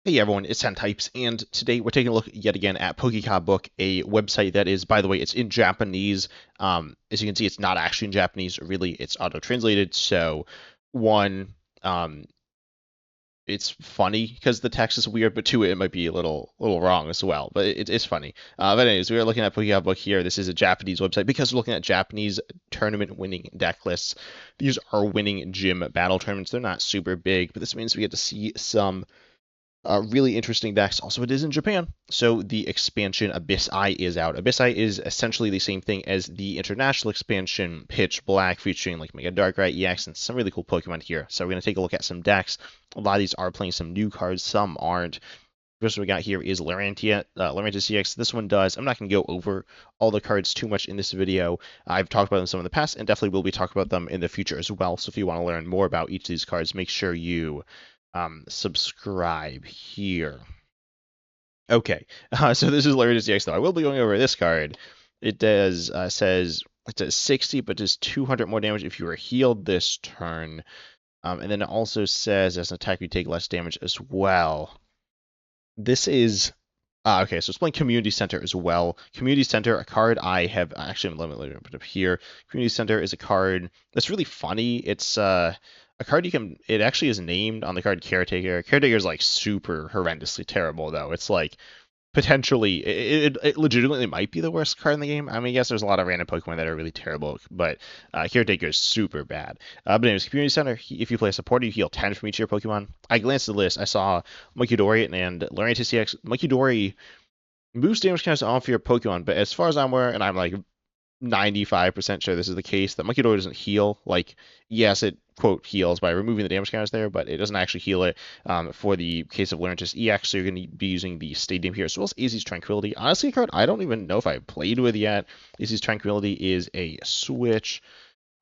Hey everyone, it's Ten Types, and today we're taking a look yet again at Pokécop a website that is, by the way, it's in Japanese. As you can see, it's not actually in Japanese, really, it's auto-translated. So, one, um, it's funny because the text is weird, but two, it might be a little wrong as well. But it's funny. But anyways, we are looking at Pokécop here. This is a Japanese website because we're looking at Japanese tournament-winning deck lists. These are winning gym battle tournaments. They're not super big, but this means we get to see some really interesting decks. Also, it is in Japan. So the expansion Abyss Eye is out. Abyss Eye is essentially the same thing as the international expansion Pitch Black, featuring like Mega Darkrai EX and some really cool Pokemon here. So we're going to take a look at some decks. A lot of these are playing some new cards, some aren't. First one we got here is Lurantis EX. This one does. I'm not going to go over all the cards too much in this video. I've talked about them some in the past and definitely will be talking about them in the future as well. So if you want to learn more about each of these cards, make sure you subscribe here. Okay, so this is Lurantis EX though. I will be going over this card. It does says it does 60, but does 200 more damage if you are healed this turn. And then it also says as an attack you take less damage as well. This is okay, so it's playing Community Center as well. Community Center, a card I have actually let me put it up here. Community Center is a card that's really funny. It's a card you can. It actually is named on the card Caretaker. Caretaker is like super horrendously terrible though. It's like potentially it legitimately might be the worst card in the game. I mean, yes, there's a lot of random Pokemon that are really terrible, but Caretaker is super bad. But anyways, Community Center, if you play a supporter, you heal 10 from each of your Pokemon. I glanced at the list. I saw Munkidori and Lurantis EX. Munkidori boost damage counts off your Pokemon, but as far as I'm aware, and I'm like 95% sure this is the case, that Munkidori doesn't heal. Like, yes, it quote heals by removing the damage counters there, but it doesn't actually heal it. For the case of Lurantis EX, so you're going to be using the Stadium here, as well as Azzy's Tranquility. Honestly, a card I don't even know if I played with yet. Azzy's Tranquility is a switch.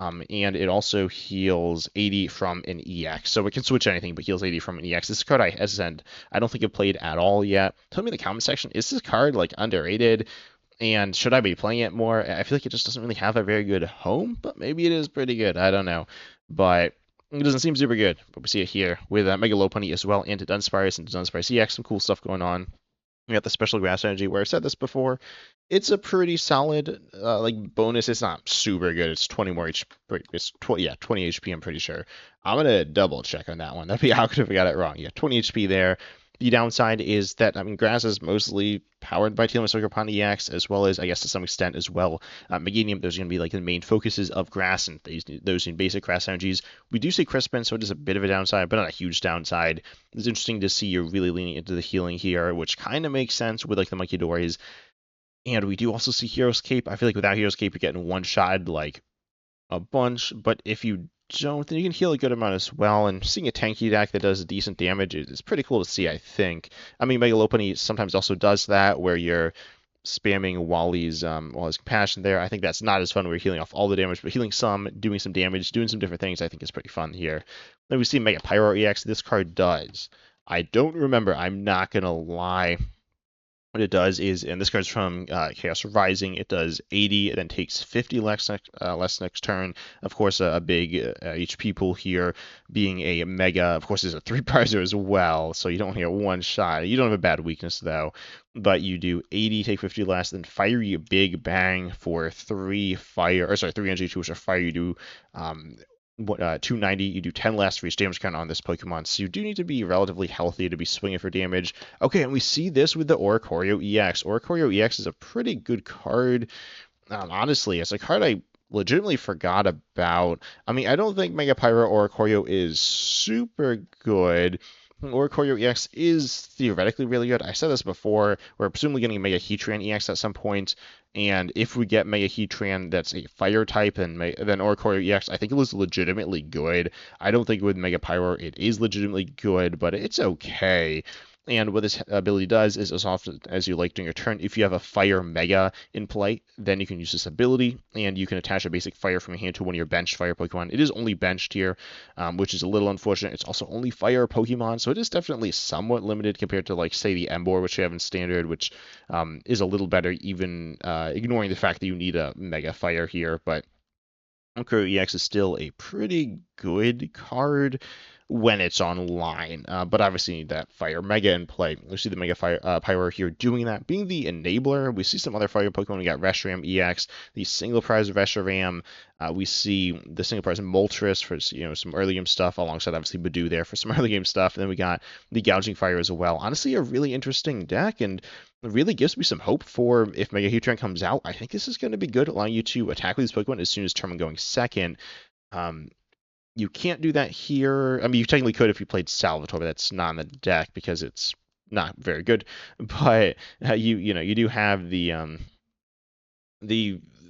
And it also heals 80 from an EX. So it can switch anything, but heals 80 from an EX. This card, as I said, I don't think I've played at all yet. Tell me in the comment section, is this card like underrated? And should I be playing it more? I feel like it just doesn't really have a very good home, but maybe it is pretty good. I don't know. But it doesn't seem super good. But we see it here with Mega Lopunny as well, and to Dunsparce and to Dunsparce EX. Some cool stuff going on. We got the special grass energy where I've said this before. It's a pretty solid like bonus. It's not super good. It's 20 more HP. It's 20, yeah, 20 HP. I'm pretty sure. I'm gonna double check on that one. That'd be how could have got it wrong. Yeah, 20 HP there. The downside is that, I mean, grass is mostly powered by Teal Pond EX, as well as, I guess, to some extent as well, Meganium. Those are going to be like the main focuses of grass, and those need basic grass energies. We do see Crispin, so it is a bit of a downside, but not a huge downside. It's interesting to see you're really leaning into the healing here, which kind of makes sense with like the Munkidori's. And we do also see Hero's Cape. I feel like without Hero's Cape, you're getting one shot like a bunch, but if you don't, then you can heal a good amount as well. And seeing a tanky deck that does decent damage is pretty cool to see, I think. I mean, Mega Lopunny sometimes also does that, where you're spamming Wally's Compassion there. I think that's not as fun where you're healing off all the damage, but healing some, doing some damage, doing some different things, I think is pretty fun here. Then we see Mega Pyro EX. This card does. I don't remember, I'm not going to lie. What it does is, and this card's from Chaos Rising, it does 80, and then takes 50 less next turn. Of course, a big HP pool here, being a Mega. Of course, there's a 3-prizer as well, so you don't get one shot. You don't have a bad weakness, though, but you do 80, take 50 less, then Fiery Big Bang for 3 fire, or sorry, 3 energy, 2 which are fire. You do 290, you do 10 less for each damage count on this Pokemon, so you do need to be relatively healthy to be swinging for damage. Okay, and we see this with the Oricorio EX. Oricorio EX is a pretty good card. Honestly, it's a card I legitimately forgot about. I mean, I don't think Mega Pyro Oricorio is super good. Oricorio EX is theoretically really good. I said this before. We're presumably getting Mega Heatran EX at some point, and if we get Mega Heatran that's a fire type, then Oricorio EX, I think it was legitimately good. I don't think with Mega Pyro it is legitimately good, but it's okay. And what this ability does is, as often as you like during your turn, if you have a Fire Mega in play, then you can use this ability, and you can attach a basic Fire from your hand to one of your benched Fire Pokemon. It is only benched here, which is a little unfortunate. It's also only Fire Pokemon, so it is definitely somewhat limited compared to, like, say, the Emboar, which you have in Standard, which is a little better, even ignoring the fact that you need a Mega Fire here, but Mokuro EX is still a pretty good card when it's online, but obviously you need that Fire Mega in play. We see the Mega Fire Pyro here doing that, being the enabler. We see some other Fire Pokemon. We got Reshiram EX, the single prize Reshiram. We see the single prize Moltres for some early game stuff, alongside obviously Badoo there for some early game stuff. And then we got the Gouging Fire as well. Honestly, a really interesting deck, and it really gives me some hope for if Mega Heatran comes out. I think this is going to be good, allowing you to attack with these Pokemon as soon as Tournament going second. Um, you can't do that here. I mean, you technically could if you played Salvatore, but that's not in the deck because it's not very good. But you do have the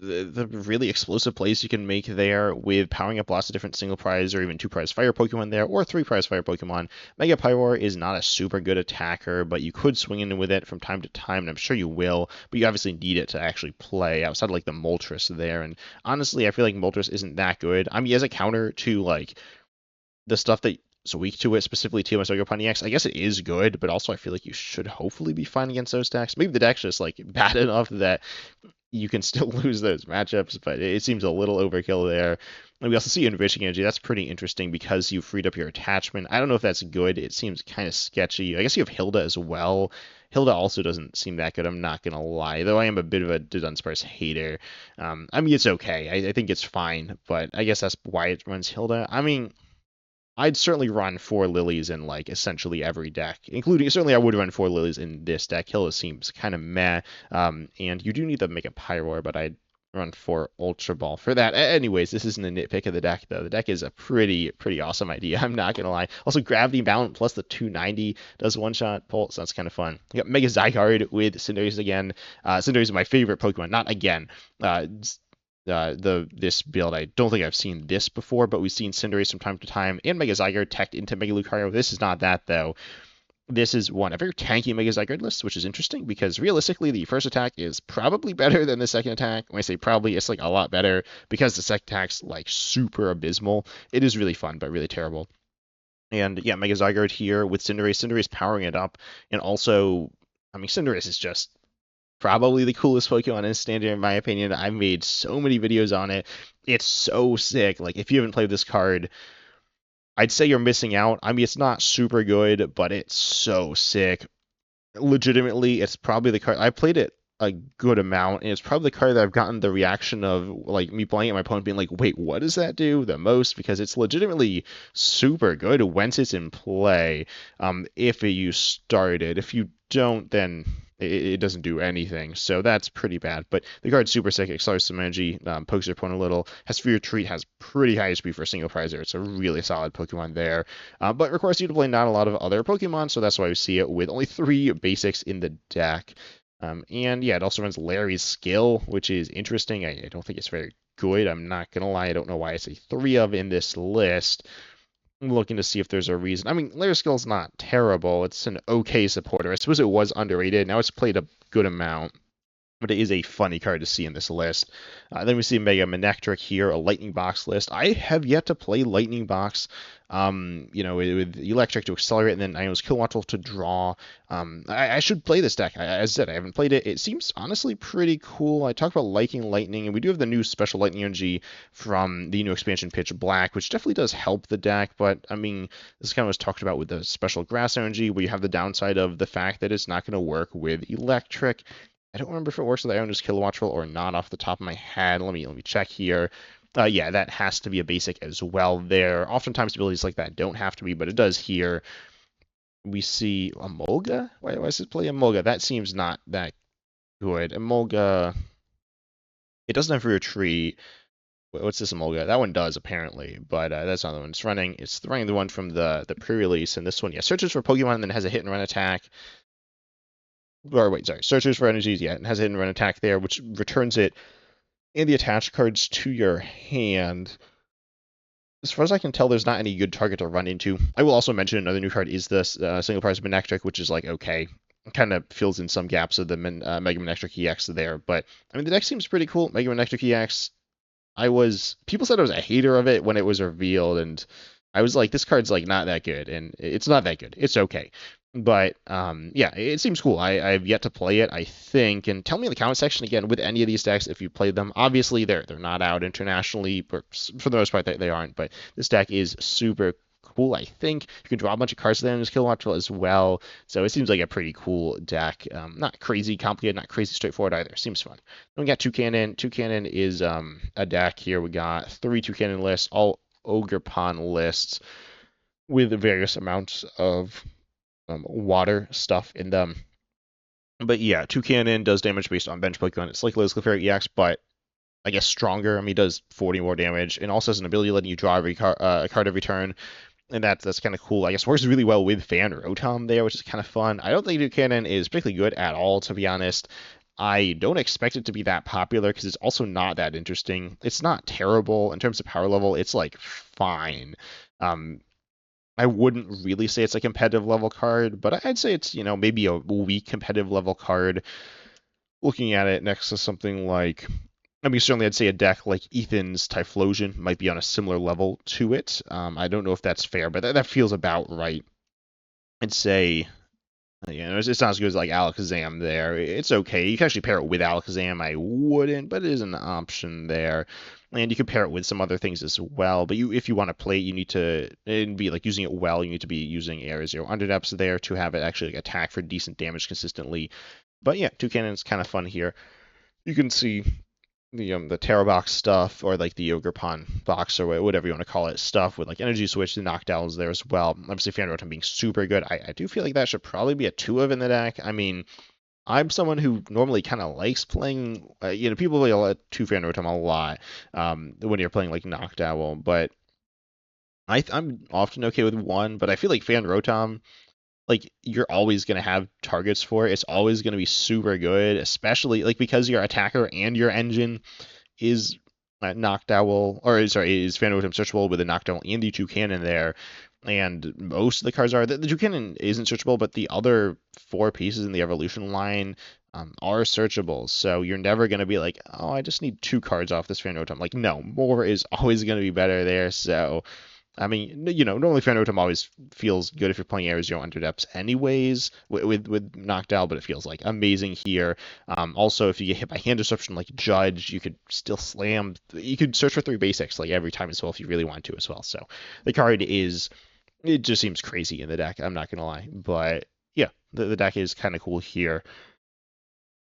the really explosive plays you can make there with powering up lots of different single prize or even two prize fire Pokemon there, or three prize fire Pokemon. Mega Pyroar is not a super good attacker, but you could swing in with it from time to time, and I'm sure you will, but you obviously need it to actually play outside of like the Moltres there. And honestly, I feel like Moltres isn't that good. I mean, as a counter to like the stuff that so weak to it, specifically TMS Ogerpon EX, I guess it is good, but also I feel like you should hopefully be fine against those decks. Maybe the deck's just like bad enough that you can still lose those matchups, but it seems a little overkill there. And we also see Enriching Energy. That's pretty interesting because you freed up your attachment. I don't know if that's good. It seems kind of sketchy. I guess you have Hilda as well. Hilda also doesn't seem that good, I'm not going to lie, though I am a bit of a Dunsparce hater. I mean, it's okay. I think it's fine, but I guess that's why it runs Hilda. I mean, I'd certainly run 4 Lilies in like essentially every deck, including certainly I would run 4 Lilies in this deck. Hilda seems kind of meh, and you do need to make a Pyroar, but I'd run 4 Ultra Ball for that. Anyways, this isn't a nitpick of the deck though. The deck is a pretty awesome idea. I'm not gonna lie. Also, Gravity Bound plus the 290 does one-shot Pulse. That's kind of fun. You got Mega Zygarde with Cinderace again. Cinderace is my favorite Pokemon. Not again. This build. I don't think I've seen this before, but we've seen Cinderace from time to time, and Mega Zygarde teched into Mega Lucario. This is not that, though. This is a very tanky Mega Zygarde list, which is interesting because realistically, the first attack is probably better than the second attack. When I say probably, it's like a lot better because the second attack's like super abysmal. It is really fun, but really terrible. And yeah, Mega Zygarde here with Cinderace. Cinderace powering it up, and also, I mean, Cinderace is just probably the coolest Pokemon in Standard, in my opinion. I've made so many videos on it. It's so sick. Like, if you haven't played this card, I'd say you're missing out. I mean, it's not super good, but it's so sick. Legitimately, it's probably the card. I played it a good amount, and it's probably the card that I've gotten the reaction of, like, me playing it, my opponent being like, wait, what does that do the most? Because it's legitimately super good once it's in play, if you start it. If you don't, then it doesn't do anything, so that's pretty bad. But the card's super sick, accelerates some energy, pokes your opponent a little, has Fear Retreat, has pretty high HP for a single prizer. It's a really solid Pokemon there, but requires you to play not a lot of other Pokemon, so that's why we see it with only 3 basics in the deck. And yeah, it also runs Larry's Skill, which is interesting. I don't think it's very good. I'm not gonna lie, I don't know why it's a 3 of in this list. I'm looking to see if there's a reason. I mean, Larry's Skill's not terrible. It's an okay supporter. I suppose it was underrated. Now it's played a good amount, but it is a funny card to see in this list. Then we see Mega Manectric here, a Lightning Box list. I have yet to play Lightning Box, with Electric to accelerate, and then Iono's Kill to draw. I should play this deck. As I said, I haven't played it. It seems honestly pretty cool. I talked about liking Lightning, and we do have the new special Lightning energy from the new expansion Pitch Black, which definitely does help the deck, but I mean, this kind of was talked about with the special Grass energy, where you have the downside of the fact that it's not going to work with Electric. I don't remember if it works with Iono's Kilowattrel or not off the top of my head. Let me check here. Yeah, that has to be a basic as well there. Oftentimes abilities like that don't have to be, but it does here. We see Emolga? Why does it play Emolga? That seems not that good. Emolga, it doesn't have retreat. What's this Emolga? That one does, apparently, but that's not the one it's running. It's running the one from the pre-release, and this one, yeah, searches for Pokemon and then has a hit and run attack. Or wait, sorry, searches for energies, yeah, and has a hit and run attack there, which returns it and the attached cards to your hand. As far as I can tell, there's not any good target to run into. I will also mention another new card is this single prize Manectric, which is like, okay, kind of fills in some gaps of the Mega Manectric EX there, but I mean, the deck seems pretty cool. Mega Manectric EX, people said I was a hater of it when it was revealed, and I was like, this card's like not that good, and it's not that good. It's okay. But yeah, it seems cool. I've yet to play it, I think. And tell me in the comment section again with any of these decks if you played them. Obviously, they're not out internationally, but for the most part they aren't. But this deck is super cool. I think you can draw a bunch of cards then as Kill as well. So it seems like a pretty cool deck. Not crazy complicated, not crazy straightforward either. Seems fun. Then we got Toucannon. Toucannon is a deck here. We got 3 Toucannon lists, all Ogerpon lists with various amounts of water stuff in them. But yeah, Toucannon does damage based on bench Pokemon. It's like Liz Clefairy EX, but I guess stronger. I mean, he does 40 more damage, and also has an ability letting you draw a card every turn, and that's kind of cool. I guess works really well with Fan Rotom there, which is kind of fun. I don't think Toucannon is particularly good at all, to be honest. I don't expect it to be that popular because it's also not that interesting. It's not terrible in terms of power level. It's like fine. Um, I wouldn't really say it's a competitive level card, but I'd say it's, maybe a weak competitive level card. Looking at it next to something like, I mean, certainly I'd say a deck like Ethan's Typhlosion might be on a similar level to it. I don't know if that's fair, but that feels about right. I'd say, it's not as good as like Alakazam there. It's okay. You can actually pair it with Alakazam. I wouldn't, but it is an option there. And you can pair it with some other things as well. But if you want to play it, you need to be like using it well. You need to be using Area Zero Underdepths there to have it actually like attack for decent damage consistently. But yeah, Toucannon's kind of fun here. You can see the Terra box stuff, or like the Ogerpon box, or whatever you want to call it, stuff with like Energy Switch, the knockdowns there as well. Obviously, Fan Rotom being super good. I do feel like that should probably be a 2 of in the deck. I mean, I'm someone who normally kind of likes playing, people play a 2 Fan Rotom a lot when you're playing like Noctowl, but I'm often okay with 1, but I feel like Fan Rotom, like you're always going to have targets for it. It's always going to be super good, especially like because your attacker and your engine is Noctowl, or sorry, is Fan Rotom searchable with a Noctowl and the Toucannon there. And most of the cards are. The Toucannon isn't searchable, but the other 4 pieces in the evolution line are searchable. So you're never going to be like, oh, I just need 2 cards off this Fan Rotom. Like, no, more is always going to be better there. So I mean, normally Fan Rotom always feels good if you're playing Area Zero Underdepths anyways with Noctowl, but it feels like amazing here. Also, if you get hit by hand disruption like Judge, you could still slam. You could search for 3 basics like every time as well if you really want to as well. So the card it just seems crazy in the deck. I'm not gonna lie, but yeah, the deck is kind of cool here.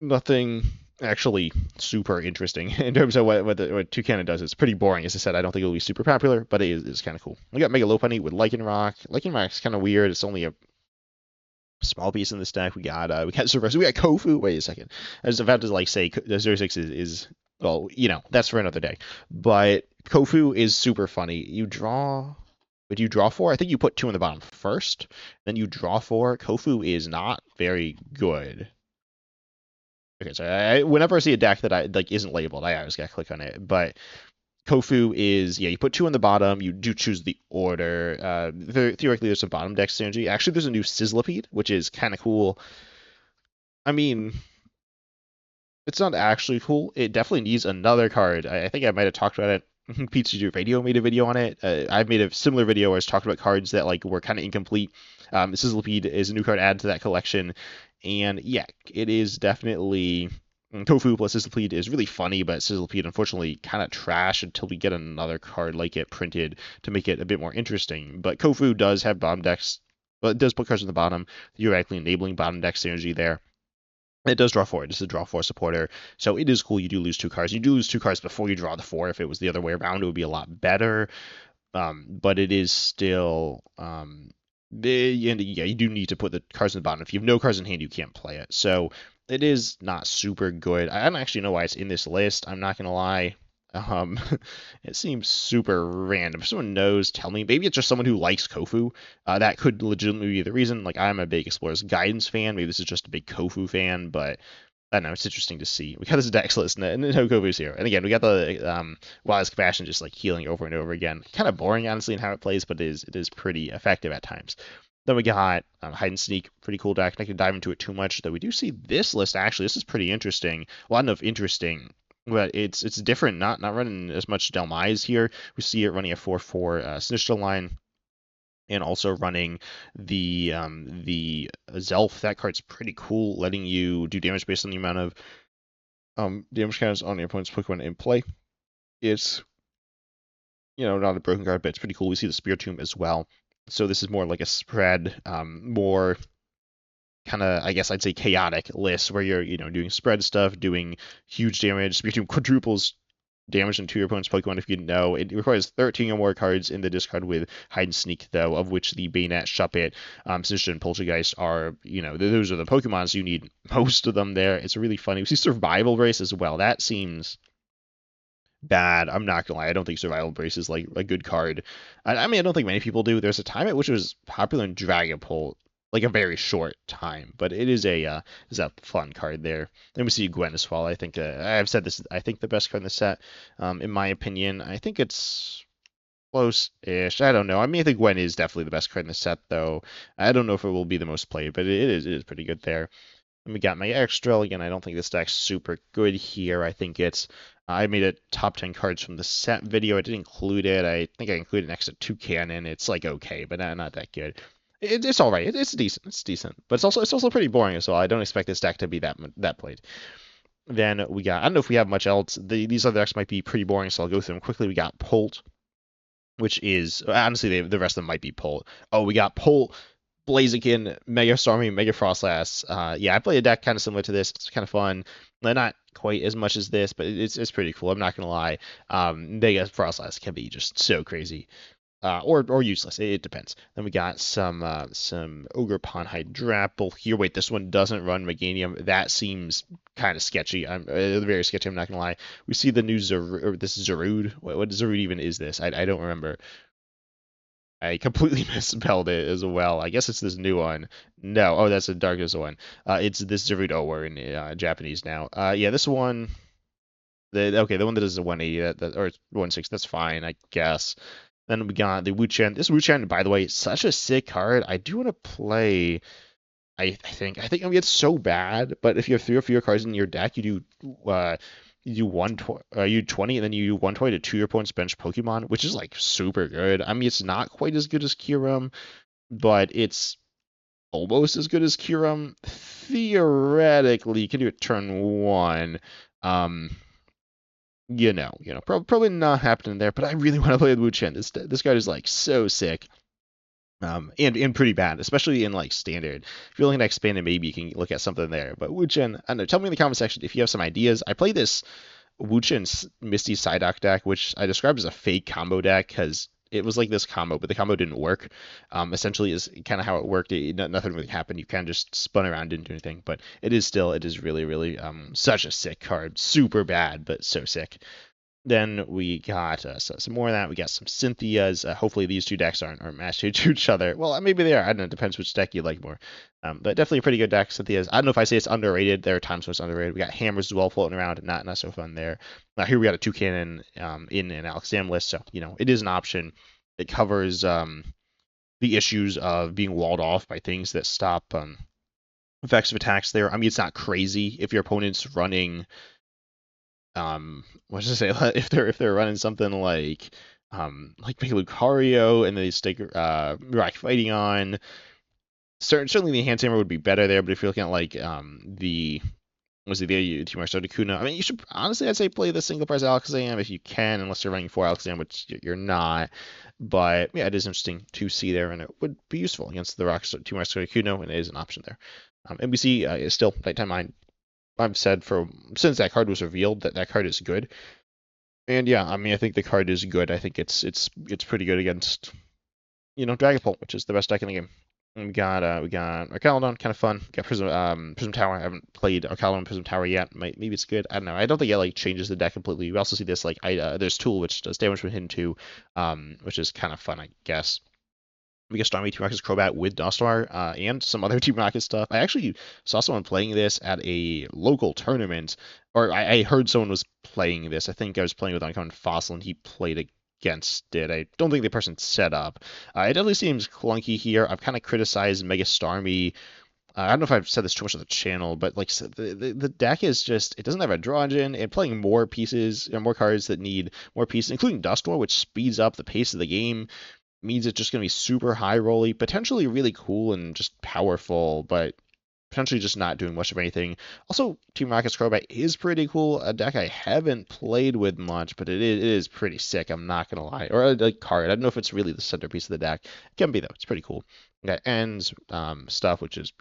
Nothing actually super interesting in terms of what Toucannon does. It's pretty boring. As I said, I don't think it'll be super popular, but it's kind of cool. We got Mega Lopunny with Lycanroc. Lycanroc's kind of weird. It's only a small piece in this deck. We got Zerus. We got Kofu. Wait a second. I was about to like say the 06 is well, that's for another day. But Kofu is super funny. You draw. Would you draw 4? I think you put 2 in the bottom first, then you draw 4. Kofu is not very good. Okay, so whenever I see a deck that I like isn't labeled, I always gotta click on it. But Kofu is, you put 2 on the bottom. You do choose the order. Theoretically, there's some bottom deck synergy. Actually, there's a new Sizzlipede, which is kind of cool. I mean, it's not actually cool. It definitely needs another card. I think I might have talked about it. Pizza Radio made a video on it. I've made a similar video where I was talking about cards that like were kind of incomplete. Sizzlipede is a new card added to that collection, and yeah, it is definitely Tofu plus Sizzlipede is really funny, but Sizzlipede unfortunately kind of trash until we get another card like it printed to make it a bit more interesting. But Kofu does have bottom decks, but it does put cards on the bottom. You're actually enabling bottom deck synergy there. It does draw 4. It is a draw 4 supporter, so it is cool. You do lose 2 cards. You do lose 2 cards before you draw the 4. If it was the other way around, it would be a lot better. But it is still and yeah, you do need to put the cards in the bottom. If you have no cards in hand, you can't play it. So it is not super good. I don't actually know why it's in this list. I'm not gonna lie. Um, it seems super random. If someone knows, tell me. Maybe it's just someone who likes Kofu. That could legitimately be the reason. Like, I'm a big Explorer's Guidance fan. Maybe this is just a big Kofu fan, but I don't know. It's interesting to see. We got this dex list, and no Kofu's here. And again, we got the Wild's Compassion just like healing over and over again. Kind of boring, honestly, in how it plays, but it is pretty effective at times. Then we got Hide and Seek, pretty cool deck. Not gonna dive into it too much, though we do see this list, actually. This is pretty interesting. Well, I don't know if interesting, but it's different. Not running as much Delmise here. We see it running a 4/4 Sinistral line. and also running the Zelf. That card's pretty cool, letting you do damage based on the amount of damage counters on your opponent's Pokemon in play. It's not a broken card, but it's pretty cool. We see the Spiritomb as well. So this is more like a spread, more kind of, I guess I'd say, chaotic list where you're doing spread stuff, doing huge damage. Spiritomb quadruples damage into your opponent's Pokemon if you know. It requires 13 or more cards in the discard with Hide and Sneak, though, of which the Banette, Shuppet, Sinistcha, and Poltergeist are, those are the Pokemon, so you need most of them there. It's really funny. We see Survival Brace as well. That seems bad. I'm not gonna lie. I don't think Survival Brace is like a good card. I mean, I don't think many people do. There's a time at which it was popular in Dragapult, like a very short time, but it is a fun card there. Then we see Gwen as well. I think I've said this. I think the best card in the set, in my opinion. I think it's close-ish. I don't know. I mean, I think Gwen is definitely the best card in the set, though. I don't know if it will be the most played, but it is pretty good there. And we got my extra. Again, I don't think this deck's super good here. I think I made a top 10 cards from the set video. I didn't include it. I think I included next to Toucannon. It's like okay, but not that good. It's all right. It's decent. It's decent, but it's also pretty boring as well. I don't expect this deck to be that played. Then we got, I don't know if we have much else. These other decks might be pretty boring, so I'll go through them quickly. We got Polt, which is honestly the rest of them might be Polt. Oh, we got Polt, Blaziken, Mega Starmie, Mega Frostlass. Yeah, I play a deck kind of similar to this. It's kind of fun. Not quite as much as this, but it's pretty cool. I'm not gonna lie. Mega Frostlass can be just so crazy. Or useless. It depends. Then we got some Ogerpon Hydrapple here. Wait, this one doesn't run Meganium. That seems kind of sketchy. I'm very sketchy. I'm not gonna lie. We see the new this Zarude. What Zarude even is this? I don't remember. I completely misspelled it as well. I guess it's this new one. No, oh, that's the darkest one. It's this Zarude. Oh, we're in Japanese now. Yeah, this one. The one that is a 180 or 160. That's fine, I guess. Then we got the Wu-Chen. This Wu-Chen, by the way, such a sick card. I do want to play. I mean, it's so bad, but if you have 3 or fewer cards in your deck, you do 20, and then you do 120 to 2 your opponent's bench Pokemon, which is like super good. I mean, it's not quite as good as Kyurem, but it's almost as good as Kyurem. Theoretically, you can do it turn 1. Probably not happening there, but I really want to play with Wu-Chen. This card is like so sick. And pretty bad, especially in like standard. If you're looking to expand it, maybe you can look at something there. But Wu-Chen, I don't know. Tell me in the comment section if you have some ideas. I played this Wu-Chen Misty Psyduck deck, which I described as a fake combo deck because it was like this combo, but the combo didn't work. Essentially, is kind of how it worked. Nothing really happened. You kind of just spun around, didn't do anything. But it is really, really such a sick card. Super bad, but so sick. Then we got some more of that. We got some Cynthias. Hopefully these two decks aren't matched to each other. Well, maybe they are. I don't know. It depends which deck you like more. But definitely a pretty good deck, Cynthias. I don't know if I say it's underrated. There are times when it's underrated. We got Hammers as well floating around. Not so fun there. Here we got a Toucannon in an Alakazam list. So, it is an option. It covers the issues of being walled off by things that stop effects of attacks there. I mean, it's not crazy if your opponent's running what should I say? If they're running something like maybe Lucario and they stick Rock Fighting on, certainly the Enhanced Hammer would be better there. But if you're looking at like the Team Kuna, I mean, you should honestly, I'd say play the single price Alakazam if you can, unless you're running 4 Alakazam, which you're not. But yeah, it is interesting to see there, and it would be useful against the Team Kuna, and it is an option there. And we see still Nighttime Mind. I've said since that card was revealed that card is good, and yeah, I mean I think the card is good. I think it's pretty good against Dragapult, which is the best deck in the game. And we got Archaludon, kind of fun. We got Prism Tower. I haven't played Archaludon Prism Tower yet. Maybe it's good. I don't know. I don't think it like changes the deck completely. We also see this there's Tool, which does damage from hidden too, which is kind of fun, I guess. We get Starmie, Team Rocket's Crobat with Dunstar, and some other Team Rocket stuff. I actually saw someone playing this at a local tournament, or I heard someone was playing this. I think I was playing with Uncommon Fossil, and he played against it. I don't think the person set up. It definitely seems clunky here. I've kind of criticized Mega Starmie. I don't know if I've said this too much on the channel, but like the deck is just, it doesn't have a draw engine, and playing more pieces, more cards that need more pieces, including Dusknoir, which speeds up the pace of the game. means it's just going to be super high rolly, potentially really cool and just powerful, but potentially just not doing much of anything. Also, Team Rocket's Crobat is pretty cool. A deck I haven't played with much, but it is pretty sick. I'm not gonna lie. Or a card. I don't know if it's really the centerpiece of the deck. It can be though. It's pretty cool. Got ends stuff, which is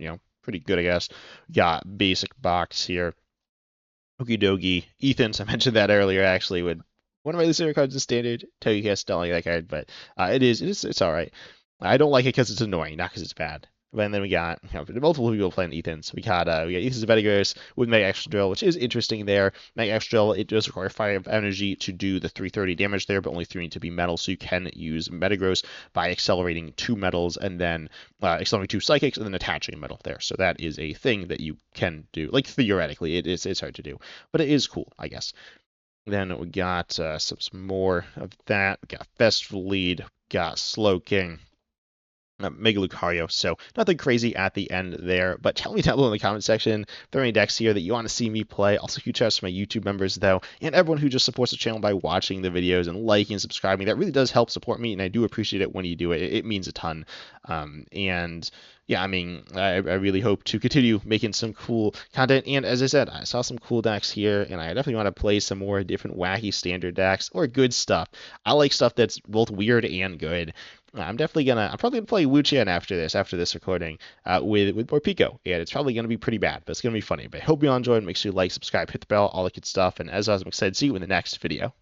pretty good, I guess. Got basic box here. Okie dokie. Ethan's. I mentioned that earlier actually with one of my least favorite cards in standard. Togekiss, don't like that card, but it's all right. I don't like it because it's annoying, not because it's bad. And then we got multiple people playing Ethan's. We got Ethan's Metagross with Mega Extra Drill, which is interesting there. Mega Extra Drill, it does require 5 energy to do the 330 damage there, but only 3 need to be metal, so you can use Metagross by accelerating 2 metals and then accelerating 2 psychics and then attaching a metal there. So that is a thing that you can do. Like theoretically, it's hard to do, but it is cool, I guess. Then we got some more of that. We got Festival Lead, got Slowking, Mega Lucario, so nothing crazy at the end there, but tell me down below in the comment section if there are any decks here that you want to see me play. Also, huge shout out to my YouTube members, though, and everyone who just supports the channel by watching the videos and liking and subscribing. That really does help support me, and I do appreciate it when you do it. It means a ton. And yeah, I mean, I really hope to continue making some cool content. And as I said, I saw some cool decks here, and I definitely want to play some more different wacky standard decks or good stuff. I like stuff that's both weird and good. I'm probably gonna play Wu-Chan after this recording with Morpeko, and it's probably gonna be pretty bad, but it's gonna be funny. But I hope you all enjoyed. Make sure you like, subscribe, hit the bell, all that good stuff. And as always, I'm excited to see you in the next video.